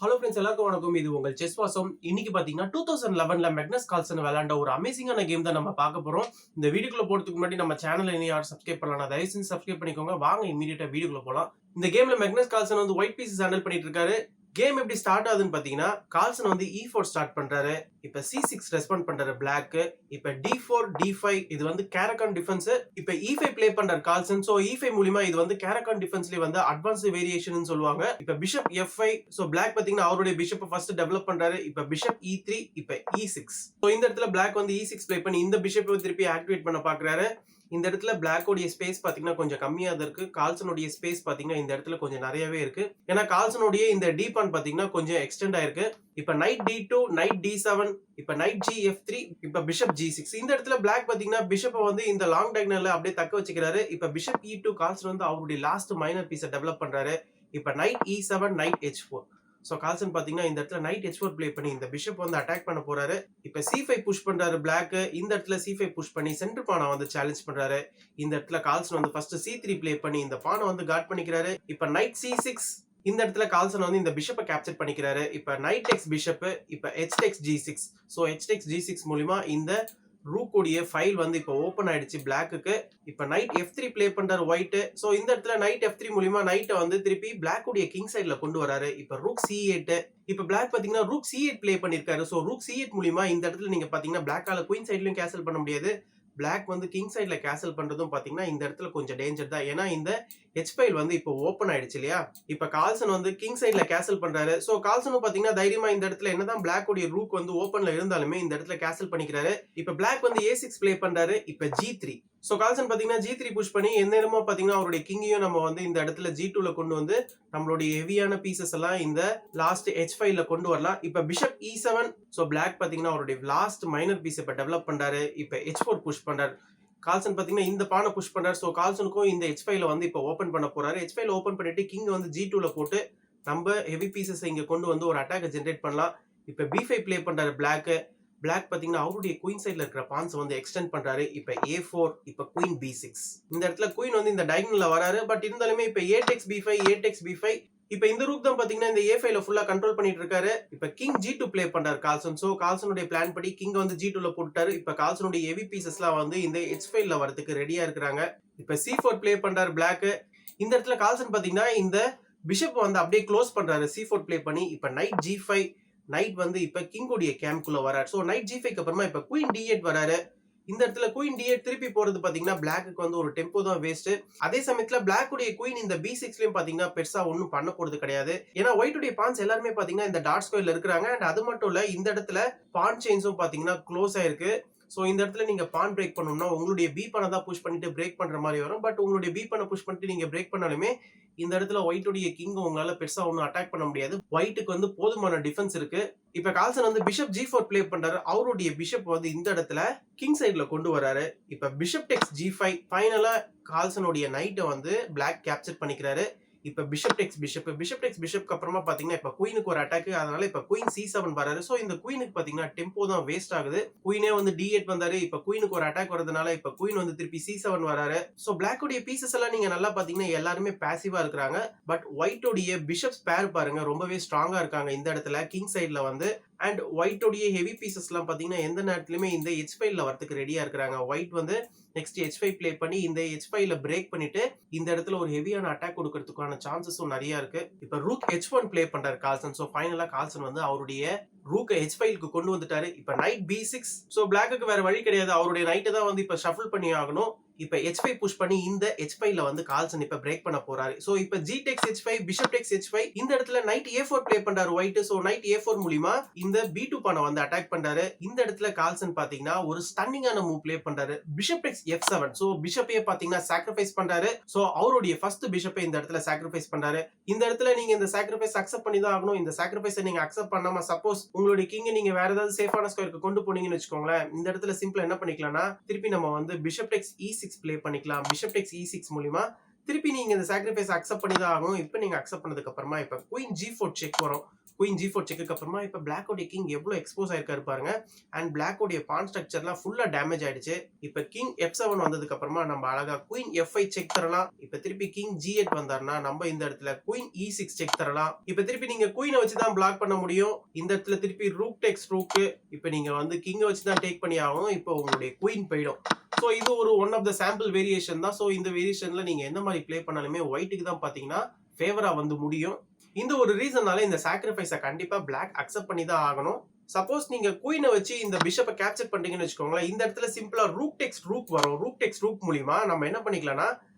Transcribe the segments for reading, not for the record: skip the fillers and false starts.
Hello friends, எல்லாருக்கும் வணக்கம். இது உங்கள் செஸ் வாசம். இன்னைக்கு பாத்தீங்கன்னா 2011ல மெக்னஸ் கால்சன் விளையாண்ட ஒரு அமேசிங்கான கேம் தான் நம்ம பார்க்க போறோம். இந்த வீடியோக்குள்ள போறதுக்கு முன்னாடி நம்ம சேனலை இனி யாரும் சப்ஸ்கிரைப் பண்ணலாம், தயவு செஞ்சு சப்ஸ்கிரைப் பண்ணிக்கோங்க. வாங்க இமீடியட்டா வீடியோக்குள்ள போலாம். இந்த கேம்ல மெக்னஸ் கால்சன் வந்து ஒயிட் பீசஸ் ஹேண்டில் பண்ணிட்டு இருக்காரு. கேம் எப்படி ஸ்டார்ட் ஆகுதுன்னு பாத்தீங்கன்னா, கால்சன் வந்து E4 ஸ்டார்ட் பண்றாரு. இப்ப C6 ரெஸ்பாண்ட் பண்றாரு பிளாக். இப்ப D4 D5 இது வந்து கேரகான் டிஃபென்ஸ். இப்ப E5 ப்ளே பண்றாரு கால்சன். சோ E5 மூலமா இது வந்து கேரகான் டிஃபென்ஸ்ல வந்து அட்வான்ஸ்ட் வேரியேஷன் சொல்லுவாங்க. இப்ப பிஷப் F5. சோ பிளாக் பாத்தீங்கன்னா அவருடைய பிஷப் ஃபர்ஸ்ட் டெவலப் பண்றாரு. இப்ப பிஷப் E3, இப்ப E6. சோ இந்த இடத்துல பிளாக் வந்து E6 ப்ளே பண்ணி இந்த பிஷப்பை திருப்பி ஆக்டிவேட் பண்ண பாக்குறாரு. இந்த இடத்துல பிளாக்கோடைய ஸ்பேஸ் பாத்தீங்கன்னா கொஞ்சம் கம்மியா தான் இருக்கு. கால்சனுடைய ஸ்பேஸ் பாத்தீங்கன்னா இந்த இடத்துல கொஞ்சம் நிறையவே இருக்கு. ஏன்னா கால்சனுடைய இந்த டி பான் பாத்தீங்கன்னா கொஞ்சம் எக்ஸ்டெண்ட் ஆயிருக்கு. இப்ப நைட் D2, நைட் D7, இப்ப நைட் GF3, இப்ப பிஷப் G6. இந்த இடத்துல பிளாக் பாத்தீங்கன்னா பிஷப்பை வந்து இந்த லாங் டைகனல்ல அப்படியே தக்க வச்சுக்கிறாரு. இப்ப பிஷப் E2, கால்சன் வந்து அவருடைய லாஸ்ட் மைனர் பீஸை டெவலப் பண்றாரு. இப்ப night E7, night H4. So Carlsen பாத்தீங்கன்னா இந்த இடத்துல நைட் H4 ப்ளே பண்ணி இந்த பிஷப் வந்து அட்டாக் பண்ண போறாரு. இப்ப C5 புஷ் பண்றாரு பிளாக். இந்த இடத்துல C5 புஷ் பண்ணி சென்டர் பானை வந்து சேலஞ்ச் பண்றாரு. இந்த இடத்துல கால்சன் வந்து ஃபர்ஸ்ட் C3 ப்ளே பண்ணி இந்த பானை வந்து கார்ட் பண்ணிக்கிறாரு. இப்ப நைட் C6. இந்த இடத்துல கால்சன் வந்து இந்த பிஷப்பை கேப்சர் பண்ணிக்கிறாரு. இப்ப நைட் டெக்ஸ் பிஷப், இப்ப H டெக்ஸ் G6. சோ H டெக்ஸ் G6 மூலமா இந்த ரூக் உடைய ஃபைல் வந்து இப்ப ஓபன் ஆயிடுச்சு பிளாக்குக்கு. இப்ப நைட் F3 ப்ளே பண்றாரு ஒயிட். சோ இந்த இடத்துல நைட் F3 மூலமா நைட்டை வந்து திருப்பி பிளாக் உடைய கிங் சைடுல கொண்டு வராரு. இப்ப ரூக் C8. இப்ப பிளாக் பாத்தீங்கன்னா ரூக் C8 ப்ளே பண்ணிருக்காரு. சோ ரூக் C8 மூலமா இந்த இடத்துல நீங்க பாத்தீங்கன்னா பிளாக்கால குயின் சைடுலயும் கேசல் பண்ண முடியாது. பிளாக் வந்து கிங் சைடுல கேசல் பண்றதும் பாத்தீங்கன்னா இந்த இடத்துல கொஞ்சம் டேஞ்சர் தான். ஏன்னா இந்த H ஃபைல் வந்து இப்போ ஓபன் ஆயிடுச்சு இல்லையா. இப்ப கால்சன் வந்து கிங் சைடுல கேசல் பண்றாரு. சோ கால்சனும் பாத்தீங்கன்னா தைரியமா இந்த இடத்துல என்னதான் பிளாக் உடைய ரூக் வந்து ஓபன்ல இருந்தாலுமே இந்த இடத்துல கேசல் பண்ணிக்கிறாரு. இப்ப பிளாக் வந்து A6 ப்ளே பண்றாரு. இப்ப G3. சோ கால்சன் பாத்தீங்கன்னா G3 புஷ் பண்ணி எந்த நேரமும் பாத்தீங்கன்னா அவருடைய கிங்கையும் நம்ம வந்து இந்த இடத்துல G2ல கொண்டு வந்து நம்மளுடைய ஹெவியான பீசஸ் எல்லாம் இந்த லாஸ்ட் H ஃபைல்ல கொண்டு வரலாம். இப்ப பிஷப் E7. சோ பிளாக் பாத்தீங்கன்னா அவருடைய லாஸ்ட் மைனர் பீஸ் இப்ப டெவலப் பண்றாரு. இப்ப H4 புஷ் பண்றாரு. கால்சன் பாத்தீங்கன்னா இந்த பானை புஷ் பண்றாரு. சோ கால்சனுக்கும் இந்த H ஃபைல வந்து இப்ப ஓபன் பண்ண போறாரு. H ஃபைல ஓபன் பண்ணிட்டு கிங் வந்து G2ல போட்டு நம்ம ஹெவி பீசஸ் இங்க கொண்டு வந்து ஒரு அட்டாக் ஜெனரேட் பண்ணலாம். இப்ப B5 ப்ளே பண்றாரு பிளாக். பிளாக் பாத்தீங்கன்னா அவருடைய குயின் சைடுல இருக்கிற பான்ஸ் வந்து எக்ஸ்டெண்ட் பண்றாரு. இப்ப A4, இப்ப குயின் B6. இந்த இடத்துல குயின் வந்து இந்த டைகனல்ல வராரு. பட் இருந்தாலுமே இப்ப A Tex B5, A Tex B5. இப்ப இந்த ரூக் தான் பாத்தீங்கன்னா இந்த A5ல ஃபுல்லா கண்ட்ரோல் பண்ணிட்டு இருக்காரு. இப்ப கிங் G2 ப்ளே பண்றாரு கால்சன். சோ கால்சனுடைய பிளான் படி கிங் வந்து G2ல போட்டுட்டாரு. இப்ப கால்சனுடைய ஹெவி பீசஸ்லாம் வந்து இந்த H ஃபைல்ல வரதுக்கு ரெடியா இருக்காங்க. இப்ப C4 ப்ளே பண்றாரு பிளாக். இந்த இடத்துல கால்சன் பாத்தீங்கன்னா இந்த பிஷப் வந்து அப்படியே க்ளோஸ் பண்றாரு C4 ப்ளே பண்ணி. இப்ப நைட் G5. நைட் வந்து இப்ப கிங் உடைய கேம்ப்குள்ள வராரு. சோ நைட் G5க்கு அப்புறமா இப்ப குயின் D8 வராரு. இந்த இடத்துல குயின் D8 திருப்பி போறது பாத்தீங்கன்னா பிளாக்கு வந்து ஒரு டெம்போ தான் வேஸ்ட். அதே சமயத்துல பிளாக் உடைய குயின் இந்த B6லயும் பாத்தீங்கன்னா பெருசா ஒண்ணும் பண்ண போறது கிடையாது. ஏன்னா ஒயிட் உடைய பான்ஸ் எல்லாருமே பாத்தீங்கன்னா இந்த டாட் ஸ்கொயர்ல இருக்காங்க. அண்ட் அது மட்டும் இல்ல இந்த இடத்துல பான் செயின்ஸும் பாத்தீங்கன்னா க்ளோஸ் ஆயிருக்கு. சோ இந்த இடத்துல நீங்க பான் பிரேக் பண்ணணும்னா உங்களுடைய பி பானை தான் புஷ் பண்ணிட்டு பிரேக் பண்ற மாதிரி வரும். பட் உங்களுடைய பி பானை புஷ் பண்ணிட்டு நீங்க பிரேக் பண்ணாலுமே இந்த இடத்துல ஒயிட் உடைய கிங் உங்களால பெருசா ஒன்னும் அட்டாக் பண்ண முடியாது. ஒயிட்டுக்கு வந்து போதுமான டிஃபென்ஸ் இருக்கு. இப்ப கால்சன் வந்து பிஷப் G4 ப்ளே பண்றாரு. அவருடைய பிஷப் வந்து இந்த இடத்துல கிங் சைடுல கொண்டு வராரு. இப்ப பிஷப் டெக்ஸ் G5. ஃபைனலா கால்சனுடைய நைட்டை வந்து பிளாக் கேப்சர் பண்ணிக்கிறாரு. இப்ப பிஷப் டெக்ஸ் பிஷப்க்கு அப்புறமா பாத்தீங்கன்னா இப்ப குயினுக்கு ஒரு அட்டாக். அதனால இப்ப குயின் C7 வராரு. சோ இந்த குயினுக்கு பாத்தீங்கன்னா டெம்போ தான் வேஸ்ட் ஆகுது. குயினே வந்து D8 வந்தாரு. இப்ப குயினுக்கு ஒரு அட்டாக் வரதுனால இப்ப குயின் வந்து திருப்பி C7 வராரு. சோ பிளாக் உடைய பீசஸ் எல்லாம் நீங்க நல்லா பாத்தீங்கன்னா எல்லாருமே பாசிவா இருக்காங்க. பட் ஒயிட் உடைய பிஷப்ஸ் பேர் பாருங்க ரொம்பவே ஸ்ட்ராங்கா இருக்காங்க இந்த இடத்துல கிங் சைடுல வந்து. அண்ட் ஒயிட் உடைய ஹெவி பீசஸ் எல்லாம் பாத்தீங்கன்னா எந்த நேரத்திலுமே இந்த H ஃபைல்ல வரதுக்கு ரெடியா இருக்காங்க. ஒயிட் வந்து நெக்ஸ்ட் H5 ப்ளே பண்ணி இந்த H ஃபைல பிரேக் பண்ணிட்டு இந்த இடத்துல ஒரு ஹெவியான அட்டாக் கொடுக்கிறதுக்கான சான்சஸும் நிறைய இருக்கு. இப்ப ரூக் H1 ப்ளே பண்றாரு கால்சன். சோ ஃபைனலா கால்சன் வந்து அவருடைய ரூக் H ஃபைலுக்கு கொண்டு வந்துட்டாரு. இப்ப நைட் B6. சோ பிளாக்குக்கு வேற வழி கிடையாது. அவருடைய நைட்டை தான் வந்து இப்ப ஷஃபிள் பண்ணி ஆகணும். இப்ப H5 புஷ் பண்ணி இந்த H ஃபைல வந்து கால்சன் இப்ப பிரேக் பண்ண போறாரு. சோ இப்ப G டெக்ஸ் H5, பிஷப் டெக்ஸ் H5. இந்த இடத்துல நைட் A4 ப்ளே பண்றாரு ஒயிட். சோ நைட் A4 மூலமா இந்த B2 பானை வந்து அட்டாக் பண்றாரு. இந்த இடத்துல கால்சன் பாத்தீங்கன்னா ஒரு ஸ்டன்னிங்கான மூவ் ப்ளே பண்றாரு. பிஷப் டெக்ஸ் F7. சோ பிஷப்பையே பாத்தீங்கன்னா சாக்ரிஃபைஸ் பண்றாரு. சோ அவருடைய ஃபர்ஸ்ட் பிஷப்பை இந்த இடத்துல சாக்ரிஃபைஸ் பண்றாரு. இந்த இடத்துல நீங்க இந்த சாக்ரிஃபைஸ் அக்செப்ட் பண்ணி தான் ஆகணும். இந்த சாக்ரிஃபைஸை நீங்க அக்செப்ட் பண்ணாம சப்போஸ் உங்களுடைய கிங் நீங்க வேற ஏதாவது சேஃபான ஸ்கொயருக்கு கொண்டு போனீங்கன்னு வச்சுக்கோங்களேன். இந்த இடத்துல சிம்பிளா என்ன பண்ணிக்கலாம்னா திருப்பி நம்ம வந்து பிஷப் டெக்ஸ் E6 ப்ளே பண்ணிக்கலாம். பிஷப் டெக்ஸ் E6 மூலமா திருப்பி நீங்க இந்த சாக்ரிஃபைஸ் அக்செப்ட் பண்ணி தான் ஆகணும். இப்ப நீங்க அக்செப்ட் பண்ணதுக்கு அப்புறமா இப்ப குயின் G4 செக் வரும். குயின் G4 செக்குக்கு அப்புறமா இப்ப பிளாக்கோட கிங் எவ்வளவு எக்ஸ்போஸ் ஆயிருக்காரு பாருங்க. அண்ட் பிளாக்கோட பான் ஸ்ட்ரக்சர்லாம் ஃபுல்லா டேமேஜ் ஆயிடுச்சு. இப்ப கிங் F7 வந்ததுக்கு அப்புறமா நம்ம அழகா குயின் F5 செக் தரலாம். இப்ப திருப்பி கிங் G8 வந்தாருன்னா நம்ம இந்த இடத்துல குயின் E6 செக் தரலாம். இப்ப திருப்பி நீங்க குயினை வச்சு தான் பிளாக் பண்ண முடியும். இந்த இடத்துல திருப்பி ரூக் டேக்ஸ் ரூக். இப்ப நீங்க வந்து கிங்கை வச்சு தான் டேக் பண்ணி ஆகணும். இப்போ உங்களுடைய குயின் போயிடும். ஸோ இது ஒரு one of the sample variation தான். ஸோ இந்த வேரியேஷன்ல நீங்க எந்த மாதிரி பிளே பண்ணாலுமே ஒயிட்டுக்கு தான் பாத்தீங்கன்னா ஃபேவரா வந்து முடியும். இந்த ஒரு ரீசன்னால இந்த சாக்ரிஃபைஸை கண்டிப்பா பிளாக் அக்செப்ட் பண்ணி தான் ஆகணும். சப்போஸ் நீங்க குயினை வச்சு இந்த பிஷப்பை கேப்சர் பண்றீங்கன்னு வச்சுக்கோங்களேன், இந்த இடத்துல சிம்பிளா ரூக் டெக்ஸ் ரூக் வரும். ரூக் டெக்ஸ் ரூக் மூலியமா நம்ம என்ன பண்ணிக்கலாம்னா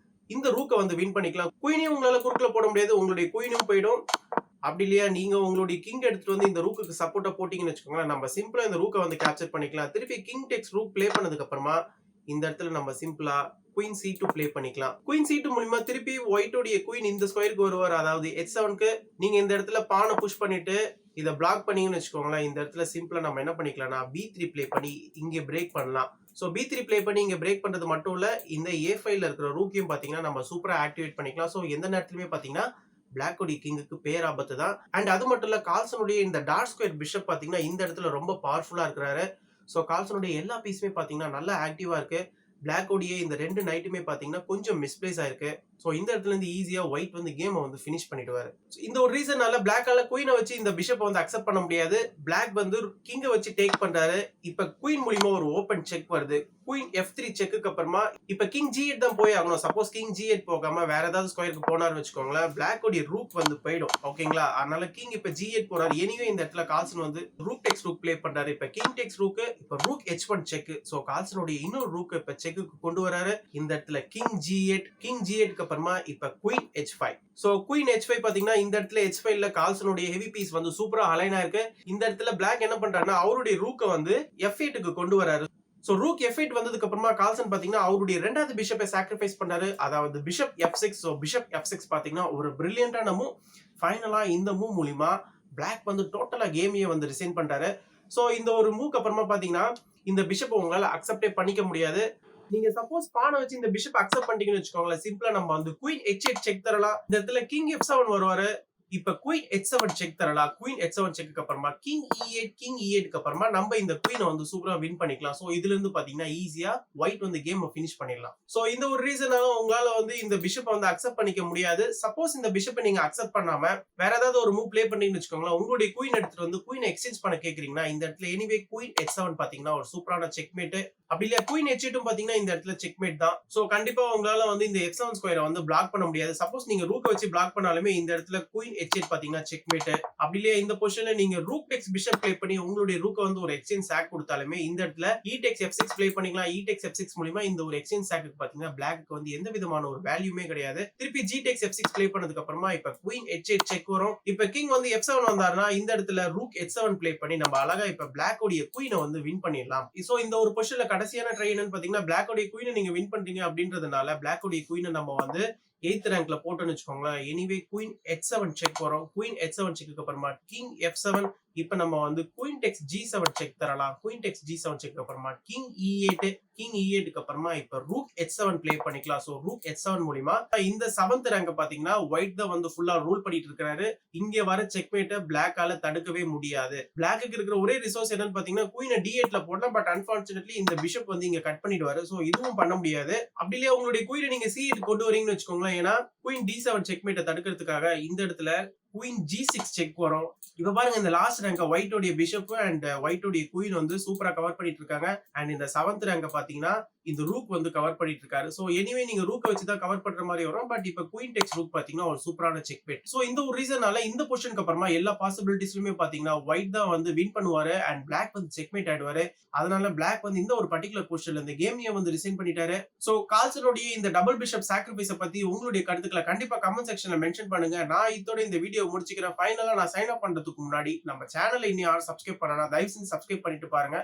இந்த ரூக்கை வந்து வின் பண்ணிக்கலாம். குயினையும் உங்களால குறுக்கல போட முடியாது, உங்களுடைய குயினும் போயிடும். அப்படி இல்லையா நீங்க உங்களுடைய கிங் எடுத்துட்டு வந்து இந்த ரூக்குக்கு சப்போர்ட்டா போட்டீங்கன்னு வச்சுக்கோங்களேன், நம்ம சிம்பிளா இந்த ரூக்கை வந்து கேப்சர் பண்ணிக்கலாம். திருப்பி கிங் டெக்ஸ் ரூக் பிளே பண்ணதுக்கு அப்புறமா இந்த இடத்துல நம்ம சிம்பிளா குயின் C2 பிளே பண்ணிக்கலாம். குயின் C2 மூலமா திருப்பி ஒயிட்டோடைய குயின் இந்த ஸ்கொயருக்கு வருவார். அதாவது H7க்கு நீங்க இந்த இடத்துல பானை புஷ் பண்ணிட்டு இதை பிளாக் பண்ணீங்கன்னு வச்சுக்கோங்களேன், இந்த இடத்துல சிம்பிளா நம்ம என்ன பண்ணிக்கலாம்னா B3 பிளே பண்ணி இங்க பிரேக் பண்ணலாம். ஸோ B3 பிளே பண்ணி இங்க பிரேக் பண்றது மட்டும் இல்ல, இந்த A5ல இருக்கிற ரூக்கையும் பாத்தீங்கன்னா நம்ம சூப்பரா ஆக்டிவேட் பண்ணிக்கலாம். ஸோ எந்த நேரத்திலுமே பாத்தீங்கன்னா பிளாக்கோடைய கிங்குக்கு பேராபத்து தான். அண்ட் அது மட்டும் இல்ல, கால்சனுடைய இந்த டார்க் ஸ்கொயர் பிஷப் பாத்தீங்கன்னா இந்த இடத்துல ரொம்ப பவர்ஃபுல்லா இருக்கிறாரு. ஸோ கால்சனுடைய எல்லா பீஸுமே பாத்தீங்கன்னா நல்லா ஆக்டிவா இருக்கு. பிளாக்கோடைய இந்த ரெண்டு நைட்டுமே பாத்தீங்கன்னா கொஞ்சம் மிஸ்பிளேஸ் ஆயிருக்கு. ஸோ இந்த இடத்துல இருந்து ஈஸியா ஒயிட் வந்து கேமை வந்து ஃபினிஷ் பண்ணிடுவாரு. இந்த ஒரு ரீசனால பிளாக்கால குயினை வச்சு இந்த பிஷப்பை வந்து அக்செப்ட் பண்ண முடியாது. பிளாக் வந்து கிங்கை வச்சு டேக் பண்றாரு. இப்ப குயின் மூலியமா ஒரு ஓபன் செக் வருது. குயின் F3 செக்குக்கு அப்புறமா இப்ப கிங் G8 தான் போய் ஆகணும். சப்போஸ் கிங் G8 போகாம வேற ஏதாவது ஸ்கொயருக்கு போனாருன்னு வச்சுக்கோங்களேன், பிளாக்கோடைய ரூக் வந்து போயிடும். ஓகேங்களா, அதனால கிங் இப்ப G8 போறாரு. எனிவே இந்த இடத்துல கால்சன் வந்து ரூக் டெக்ஸ் ரூக் பிளே பண்றாரு. இப்ப கிங் டெக்ஸ் ரூக், இப்ப ரூக் H1 செக். சோ கால்சனுடைய இன்னொரு ரூக் இப்ப செக்குக்கு கொண்டு வராரு. இந்த இடத்துல கிங் G8 அப்புறமா இப்ப queen H5. So queen H5 பாத்தீங்கன்னா இந்த இடத்துல H5ல கால்சனுடைய ஹெவி பீஸ் வந்து சூப்பரா அலைனா இருக்கு. இந்த இடத்துல பிளாக் என்ன பண்றாருன்னா அவருடைய ரூக்கை வந்து F8க்கு கொண்டு வராரு. சோ ரூக் F8 வந்ததுக்கு அப்புறமா கால்சன் பாத்தீங்கன்னா அவருடைய ரெண்டாவது பிஷப்பை சாக்ரிஃபைஸ் பண்ணாரு. அதாவது bishop F6. So bishop F6 பாத்தீங்கன்னா ஒரு பிரில்லியன்டான மூவ். ஃபைனலா இந்த மூவ் மூலியமா பிளாக் வந்து டோட்டலா கேமையே வந்து ரிசைன் பண்றாரு. சோ இந்த ஒரு மூவ்க்கு அப்புறமா பாத்தீங்கன்னா இந்த பிஷப்பை உங்களால அக்செப்டே பண்ணிக்க முடியாது. நீங்க சப்போஸ் பானை வச்சு இந்த பிஷப் அக்செப்ட் பண்ணிட்டீங்கன்னு வச்சுக்கோங்களேன், சிம்பிளா நம்ம வந்து குயின் H8 செக் தரலாம். இந்த இடத்துல கிங் F7 வருவாரு. இப்ப குயின் H7 செக் தரலாம். குயின் H7 செக்கு அப்புறமா கிங் E8 அப்புறமா நம்ம இந்த குயினை வந்து சூப்பரா வின் பண்ணிக்கலாம். சோ இதுல இருந்து பாத்தீங்கன்னா ஈஸியா ஒயிட் வந்து கேம் ஃபினிஷ் பண்ணிடலாம். சோ இந்த ஒரு ரீசனால உங்களால வந்து இந்த பிஷப் வந்து அக்செப்ட் பண்ணிக்க முடியாது. சப்போஸ் இந்த பிஷப்பை நீங்க அக்செப்ட் பண்ணாம வேற ஏதாவது ஒரு மூவ் பிளே பண்ணீங்கன்னு வச்சுக்கோங்களேன், உங்களுடைய குயின் எடுத்துட்டு வந்து குயின் எக்ஸ்சேஞ்ச் பண்ண கேக்குறீங்கன்னா இந்த இடத்துல எனிவே குயின் H7 பாத்தீங்கன்னா ஒரு சூப்பரான செக்மேட். அப்படி இல்லையா குயின் H8 பாத்தீங்கன்னா இந்த இடத்துல செக்மேட் தான். சோ கண்டிப்பா உங்களால வந்து இந்த F7 ஸ்கொயரை வந்து பிளாக் பண்ண முடியாது. சப்போஸ் நீங்க ரூக் வச்சு பிளாக் பண்ணாலுமே இந்த இடத்துல குயின் H8 பாத்தீங்கன்னா செக்மேட். அப்படி இல்லையா இந்த பொசிஷன்ல நீங்க ரூக் டெக்ஸ் பிஷப் பிளே பண்ணி உங்களுடைய ரூக்கை வந்து ஒரு எக்ஸ்சேஞ்ச் சாக் கொடுத்தாலுமே இந்த இடத்துல E டெக்ஸ் F6 பிளே பண்ணிக்கலாம். E டெக்ஸ் F6 மூலமா இந்த ஒரு எக்ஸ்சேஞ்ச் சாக்கு பாத்தீங்கன்னா பிளாக்கு வந்து எந்த விதமான ஒரு வேல்யூமே கிடையாது. திருப்பி G டெக்ஸ் F6 பிளே பண்ணதுக்கு அப்புறமா இப்ப குயின் H8 செக் வரும். இப்ப கிங் வந்து F7 வந்தாருன்னா இந்த இடத்துல ரூக் H7 பிளே பண்ணி நம்ம அழகா இப்ப பிளாக்கோடைய குயினை வந்து வின் பண்ணிடலாம். சோ இந்த ஒரு பொசிஷன்ல கடைசியான ட்ரை என்னன்னு பாத்தீங்கன்னா பிளாக்கோடைய குயினை நீங்க வின் பண்றீங்க அப்படின்றதுனால பிளாக்கோடைய குயினை நம்ம வந்து 8th ரேங்க்ல போட்டோன்னு வச்சுக்கோங்களேன், எனிவே குயின் H7 செக் வரும். குயின் H7 செக்கு அப்புறமா கிங் F7. இப்ப நம்ம வந்து குயின் டெக்ஸ் G7 செக் தரலாம். குயின் டெக்ஸ் G7 செக் அப்புறமா கிங் E8 அப்புறமா இப்ப ரூக் H7 பிளே பண்ணிக்கலாம். சோ ரூக் H7 மூலமா இந்த 7th ரேங்க் பாத்தீங்கன்னா ஒயிட் தான் வந்து ஃபுல்லா ரூல் பண்ணிட்டு இருக்காரு. இங்க வர செக்மேட்டை பிளாக்கால தடுக்கவே முடியாது. பிளாக்கு இருக்கிற ஒரே ரிசோர்ஸ் என்னன்னு பாத்தீங்கன்னா குயினை D8ல போடலாம். பட் அன்பார்ச்சுனேட்லி இந்த பிஷப் வந்து இங்க கட் பண்ணிடுவாரு. சோ இதுவும் பண்ண முடியாது. அப்படி இல்லையா உங்களுடைய குயினை நீங்க C8 கொண்டு வரீங்கன்னு வச்சுக்கோங்களேன், ஏன்னா குயின் D7 செக்மேட்டை தடுக்கிறதுக்காக இந்த இடத்துல குயின் G6 செக் வரும். இப்ப பாருங்க இந்த லாஸ்ட் ரேங்க் ஒயிட்டோடைய பிஷப் அண்ட் ஒயிட்டோடைய குயின் வந்து சூப்பரா கவர் பண்ணிட்டு இருக்காங்க. அண்ட் இந்த 7th ரேங்க் பாத்தீங்கன்னா இந்த ரூக் வந்து கவர் பண்ணிட்டு இருக்காரு. சோ எனிவே நீங்க ரூக்கை வச்சு தான் கவர் பண்ற மாதிரி வரும். பட் இப்ப குயின் டெக்ஸ் ரூக் பாத்தீங்கன்னா ஒரு சூப்பரான செக் பேட். சோ இந்த ஒரு ரீசனால இந்த பொசிஷனுக்கு அப்புறமா எல்லா பாசிபிலிட்டிஸ்லயுமே பாத்தீங்கன்னா ஒயிட் தான் வந்து வின் பண்ணுவாரு அண்ட் பிளாக் வந்து செக்மேட் ஆயிடுவாரு. அதனால பிளாக் வந்து இந்த ஒரு பர்டிகுலர் பொசிஷன்ல இந்த கேமையே வந்து ரிசைன் பண்ணிட்டாரு. சோ கால்சனுடைய இந்த டபுள் பிஷப் சாக்ரிஃபைஸை பத்தி உங்களுடைய கருத்துக்களை கண்டிப்பா கமெண்ட் செக்ஷன்ல மென்ஷன் பண்ணுங்க. நான் இதோட இந்த வீடியோ முடிச்சுக்கிறேன். ஃபைனலா நான் சைன் அப் பண்றதுக்கு முன்னாடி நம்ம சேனலை இன்னும் யாரும் சப்ஸ்கிரைப் பண்ணனா தயவு செஞ்சு சப்ஸ்கிரைப் பண்ணிட்டு பாருங்க.